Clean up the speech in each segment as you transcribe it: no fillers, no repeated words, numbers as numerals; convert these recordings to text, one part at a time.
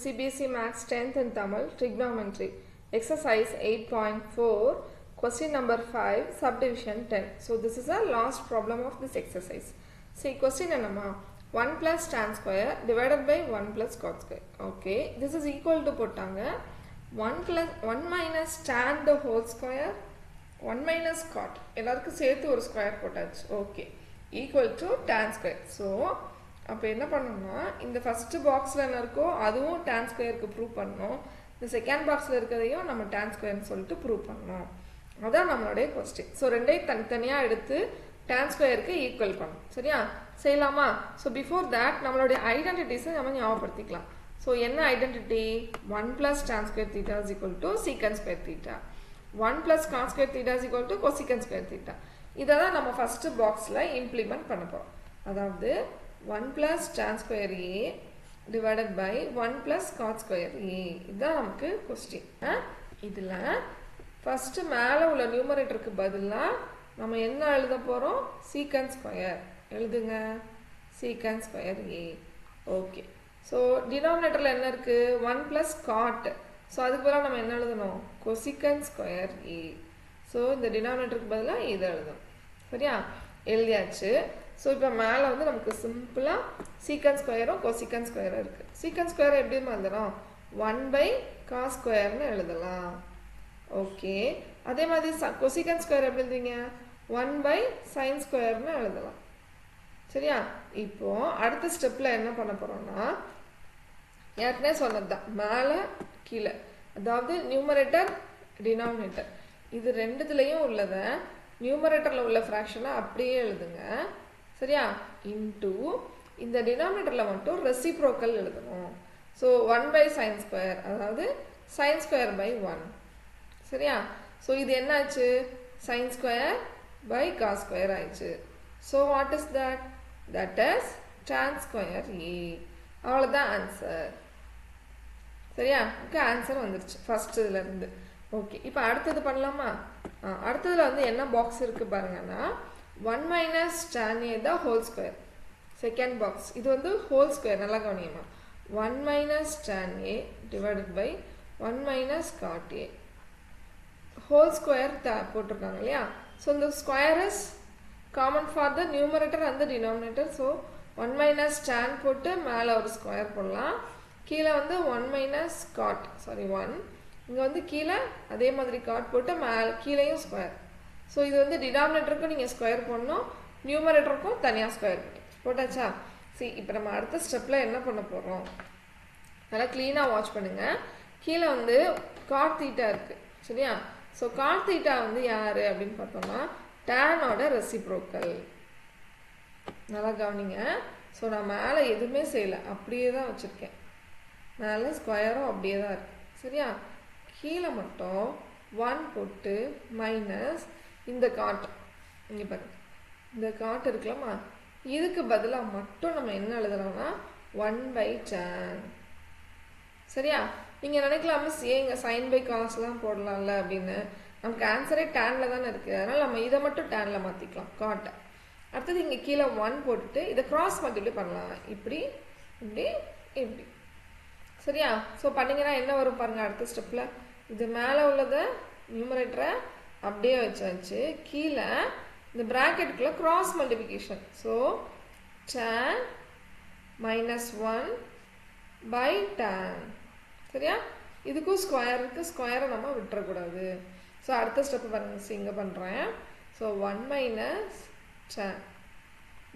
CBSE Maths 10th in Tamil, Trigonometry, exercise 8.4, question number 5, subdivision 10. So this is the last problem of this exercise. See, question enama 1 plus tan square divided by 1 plus cot square. Okay, this is equal to pottanga 1 minus tan the whole square, 1 minus cot. எல்லாருக்கு சேர்த்து ஒரு square போட்டாச்சு. Okay, equal to tan square. So அப்போ என்ன பண்ணணும்னா இந்த first பாக்ஸில் என்ன இருக்கோ அதுவும் tan ஸ்கொயருக்கு ப்ரூவ் பண்ணணும், இந்த செகண்ட் பாக்ஸில் இருக்கிறதையும் நம்ம tan ஸ்கொயர்னு சொல்லிட்டு ப்ரூவ் பண்ணணும். அதான் நம்மளுடைய கொஸ்டின். ஸோ ரெண்டையும் தனித்தனியாக எடுத்து tan ஸ்கொயருக்கு ஈக்குவல் பண்ணணும். சரியா, செய்யலாமா? ஸோ பிஃபோர் தேட் நம்மளுடைய ஐடென்டிட்டிஸை நம்ம ஞாபகப்படுத்திக்கலாம். ஸோ என்ன identity? 1 plus tan square theta is equal to secant square theta. 1 plus cot square theta is equal to cosecant square theta. இதை தான் நம்ம ஃபர்ஸ்ட் பாக்ஸில் இம்ப்ளிமெண்ட் பண்ண போகிறோம். அதாவது 1 plus tan square a divided by 1 plus cot square a. இதுதான் நமக்கு question. இதில் ஃபஸ்ட்டு மேலே உள்ள நியூமரேட்டருக்கு பதிலாக நம்ம என்ன எழுத போகிறோம்? சீக்கண்ட் ஸ்கொயர் எழுதுங்க. Secant square a. Okay, so டினாமினேட்டரில் என்ன இருக்குது? 1 plus cot. ஸோ அதுக்கு பதிலாக நம்ம என்ன எழுதணும்? Cosecant square a. ஸோ இந்த டினாமினேட்டருக்கு பதிலாக இதை எழுதணும். சரியா, எழுதியாச்சு. ஸோ இப்போ மேலே வந்து நமக்கு சிம்பிளாக சீக்கண்ட் ஸ்கொயரும் கொசிக்கண்ட் ஸ்கொயரும் இருக்குது. சீக்கண்ட் ஸ்கொயர் எப்படி எழுதலாம்? 1 by cos ஸ்கொயர்னு எழுதலாம். ஓகே, அதே மாதிரி கொசிக்கண்ட் ஸ்கொயர் எப்படி எழுதுவீங்க? 1 by sin ஸ்கொயர்னு எழுதலாம். சரியா, இப்போது அடுத்த ஸ்டெப்பில் என்ன பண்ண போகிறோம்னா ஏற்கனவே சொன்னது தான், மேலே கீழே, அதாவது நியூமரேட்டர் டினாமினேட்டர் இது ரெண்டுத்துலேயும் உள்ளதை நியூமரேட்டரில் உள்ள ஃப்ராக்ஷனை அப்படியே எழுதுங்க. சரியா, இன்டூ இந்த டினாமினேட்டரில் மட்டும் ரெசிப்ரோக்கல் எழுதணும். ஸோ 1 by sin ஸ்கொயர், அதாவது sin ஸ்கொயர் பை 1. சரியா, ஸோ இது என்னாச்சு? sin square by cos square ஆயிடுச்சு. So what is that? That is tan square a. அவ்வளோதான் ஆன்சர். சரியா, ஓகே, ஆன்சர் வந்துருச்சு ஃபர்ஸ்ட் இதுலேருந்து. ஓகே, இப்போ அடுத்தது பண்ணலாமா? அடுத்ததில் வந்து என்ன பாக்ஸ் இருக்குது பாருங்கன்னா 1 minus tan a the whole square. Second box இது வந்து ஹோல் ஸ்கொயர். நல்லா கவனியமா, 1 minus tan a divided by 1 minus cot a whole square போட்டிருக்காங்க இல்லையா? ஸோ இந்த square is common for the numerator and the denominator. So 1 minus tan போட்டு மேலே ஒரு ஸ்கொயர் போடலாம், கீழே வந்து 1 minus cot, சாரி 1, இங்கே வந்து கீழே அதே மாதிரி காட் போட்டு மேலே கீழேயும் ஸ்கொயர். ஸோ இது வந்து டினாமினேட்டருக்கும் நீங்கள் ஸ்கொயர் போடணும், நியூமரேட்டருக்கும் தனியாக ஸ்கொயர் போட்டாச்சா? சரி, இப்போ நம்ம அடுத்த ஸ்டெப்பில் என்ன பண்ண போகிறோம்? நல்லா க்ளீனாக வாட்ச் பண்ணுங்கள். கீழே வந்து காட் தீட்டா இருக்குது. சரியா, ஸோ காட் தீட்டா வந்து யார் அப்படின்னு பார்த்தோம்னா டேனோட ரெசிப்ரோக்கல். நல்லா கவனிங்க. ஸோ நான் மேலே எதுவுமே செய்யலை, அப்படியே தான் வச்சுருக்கேன். மேலே ஸ்கொயரும் அப்படியே தான் இருக்குது. சரியா, கீழே மட்டும் 1 போட்டு மைனஸ் இந்த காட், இங்கே பாருங்க இந்த காட் இருக்கலாமா, இதுக்கு பதிலாக மட்டும் நம்ம என்ன எழுதலாம்னா 1 by tan. சரியா, நீங்கள் நினைக்கலாம் மிஸ் ஏங்க சைன் பை காஸ்லாம் போடலாம்ல அப்படின்னு. நமக்கு ஆன்சரே டேனில் தானே இருக்குது, அதனால் நம்ம இதை மட்டும் டேனில் மாற்றிக்கலாம் காட்டை. அடுத்தது இங்கே கீழே 1 போட்டுட்டு இதை கிராஸ் மல்டிப்ளை பண்ணலாம், இப்படி இப்படி இப்படி. சரியா, ஸோ பண்ணிங்கன்னா என்ன வரும் பாருங்கள் அடுத்த ஸ்டெப்பில். இது மேலே உள்ளதை நியூமரேட்டரை அப்படியே வச்சாச்சு, கீழே இந்த ப்ராக்கெட்டுக்குள்ளே cross multiplication. So tan minus 1 by tan. சரியா, இதுக்கும் ஸ்கொயர் இருக்குது, ஸ்கொயரை நம்ம விட்டுறக்கூடாது. ஸோ அடுத்த ஸ்டெப்பு பாருங்கள், இங்கே பண்ணுறேன். So 1 minus tan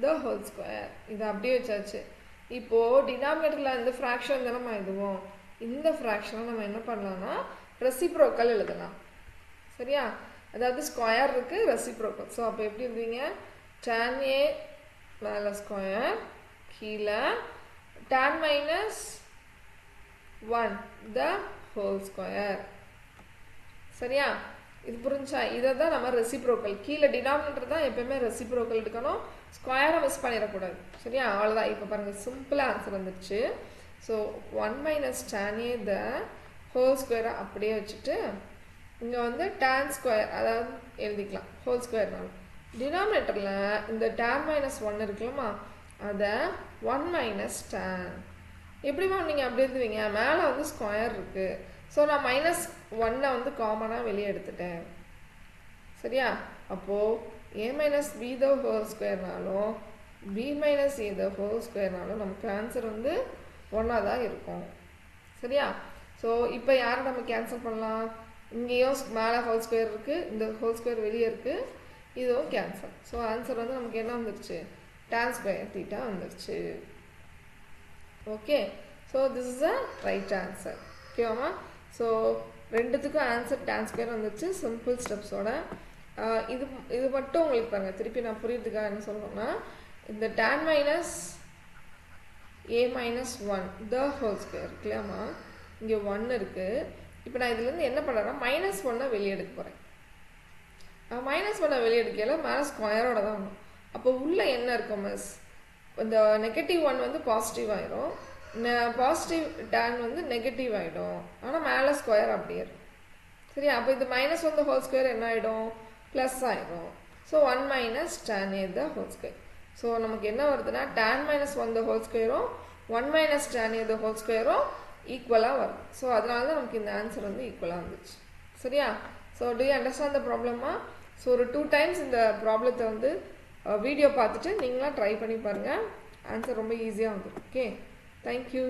the whole square, இதை அப்படியே வச்சாச்சு. இப்போது டினாமினேட்டரில் இந்த ஃப்ராக்ஷன் தானே இதுவும், இந்த ஃப்ராக்ஷனை நம்ம என்ன பண்ணலாம்னா ரெசிப்ரோக்கல் எழுதலாம். சரியா, அதாவது ஸ்கொயர் இருக்குது, ரெசிப்ரோக்கல். ஸோ அப்போ எப்படி எழுதுவீங்க? tan a மேலே ஸ்கொயர், கீழே tan minus 1 the whole square. சரியா, இது புரிஞ்சா? இதை தான் நம்ம ரெசிப்ரோக்கல், கீழே டினாமினேட்டர் தான் எப்பயுமே ரெசிப்ரோக்கல் எடுக்கணும், ஸ்கொயரை மிஸ் பண்ணிடக்கூடாது. சரியா, அவ்வளோதான். இப்போ பாருங்கள் சிம்பிளாக ஆன்சர் வந்துடுச்சு. So 1 minus tan a the whole ஸ்கொயரை அப்படியே வச்சுட்டு இங்கே வந்து tan ஸ்கொயர் அதாவது எழுதிக்கலாம் ஹோல் ஸ்கொயர்னால. டினாமினேட்டரில் இந்த tan minus 1 இருக்கலாமா, அதை 1 minus tan எப்படிமா நீங்கள் அப்படி எழுதுவீங்க? மேலே வந்து ஸ்கொயர் இருக்குது. ஸோ நான் -1 வந்து காமனாக வெளியே எடுத்துட்டேன். சரியா? அப்போது a minus b the whole ஸ்கொயர்னாலும் b minus a the whole ஸ்கொயர்னாலும் நமக்கு ஆன்சர் வந்து 1 தான் இருக்கும். சரியா? ஸோ இப்போ யாரை நம்ம கேன்சல் பண்ணலாம்? இங்கேயும் மேலே ஹோல் ஸ்கொயர் இருக்குது, இந்த ஹோல் ஸ்கொயர் வெளியே இருக்குது, இதுவும் கேன்சல். ஸோ ஆன்சர் வந்து நமக்கு என்ன வந்துருச்சு? tan ஸ்கொயர் தீட்டா வந்துருச்சு. Okay, so this is a right answer. ஓகேவாமா? ஸோ ரெண்டுத்துக்கும் ஆன்சர் tan ஸ்கொயர் வந்துருச்சு சிம்பிள் ஸ்டெப்ஸோட. இது மட்டும் உங்களுக்கு பாருங்கள், திருப்பி நான் புரியுறதுக்காக என்ன சொல்லணும்னா, இந்த tan minus a minus 1 the whole square இருக்குல்லையாம்மா, இங்கே 1 இருக்குது. இப்போ நான் இதுலேருந்து என்ன பண்ணுறேன்னா -1 வெளியே எடுக்க போகிறேன். -1 வெளியே எடுக்கல, மேலே ஸ்கொயரோட தான் வரும். அப்போ உள்ளே என்ன இருக்கும் மிஸ்? இந்த -1 வந்து பாசிட்டிவ் ஆயிரும், பாசிட்டிவ் tan வந்து நெகட்டிவ் ஆகிடும். ஆனால் மேலே ஸ்கொயர் அப்படியே இருக்கும். சரியா? அப்போ இது -1 the whole ஸ்கொயர் என்ன ஆகிடும்? ப்ளஸ் ஆகிடும். So 1 minus tan a the whole square. So நமக்கு என்ன வருதுன்னா tan -1 the whole ஸ்கொயரும் 1 minus tan a the whole ஸ்கொயரும் ஈக்குவலாக வரும். ஸோ அதனால தான் நமக்கு இந்த ஆன்சர் வந்து ஈக்குவலாக வந்துச்சு. சரியா? So to you understand the ப்ராப்ளமா? ஸோ ஒரு 2 times இந்த ப்ராப்ளத்தை வந்து வீடியோ பார்த்துட்டு நீங்களாம் ட்ரை பண்ணி பாருங்கள். ஆன்சர் ரொம்ப ஈஸியாக வந்துடும். Okay, thank you.